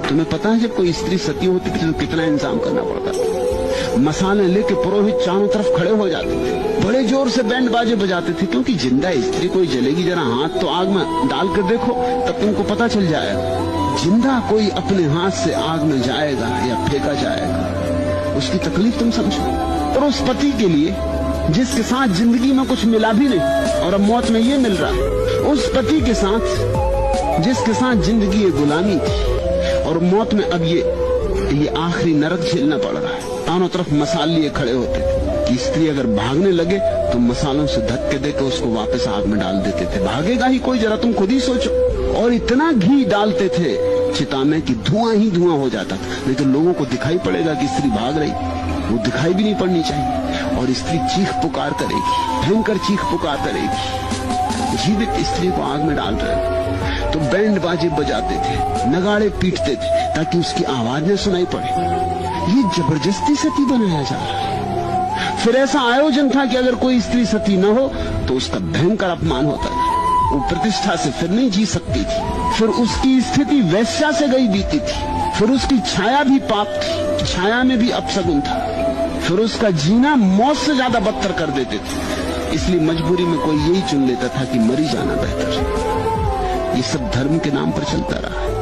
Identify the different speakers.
Speaker 1: तुम्हें पता है जब कोई स्त्री सती होती थी तो कितना इंतजाम करना पड़ता था। मसाले लेके पुरोहित चारों तरफ खड़े हो जाते थे, बड़े जोर से बैंड बाजे बजाते थे, क्योंकि जिंदा स्त्री कोई जलेगी, जरा हाथ तो आग में डाल कर देखो, तब तुमको पता चल जाएगा। जिंदा कोई अपने हाथ से आग में जाएगा या फेंका जाएगा, उसकी तकलीफ तुम समझो। और उस पति के लिए जिसके साथ जिंदगी में कुछ मिला भी नहीं और अब मौत में ये मिल रहा है, उस पति के साथ जिसके साथ जिंदगी ये गुलामी थी और मौत में अब ये आखिरी नरक झेलना पड़ रहा है। दोनों तरफ मसाल लिए खड़े होते थे कि स्त्री अगर भागने लगे तो मसालों से धक्के देकर उसको वापस आग में डाल देते थे। भागेगा ही कोई, जरा तुम खुद ही सोचो। और इतना घी डालते थे चिता में कि धुआं ही धुआं हो जाता था, नहीं तो लोगों को दिखाई पड़ेगा कि स्त्री भाग रही, वो दिखाई भी नहीं पड़नी चाहिए। और स्त्री चीख पुकार करेगी, भयंकर चीख पुकार करेगी। जीवित स्त्री को आग में डाल रहे तो बैंड बाजे बजाते थे, नगाड़े पीटते थे ताकि उसकी आवाज न सुनाई पड़े। ये जबरदस्ती सती बनाया जा रहा है। फिर ऐसा आयोजन था कि अगर कोई स्त्री सती न हो तो उसका भयंकर अपमान होता था, वो प्रतिष्ठा से फिर नहीं जी सकती थी, फिर उसकी स्थिति वैश्या से गई बीती थी, फिर उसकी छाया भी पाप थी, छाया में भी अपशगुन था, फिर उसका जीना मौत से ज्यादा बदतर कर देते थे। इसलिए मजबूरी में कोई यही चुन लेता था कि मरी जाना बेहतर है। ये सब धर्म के नाम पर चलता रहा है।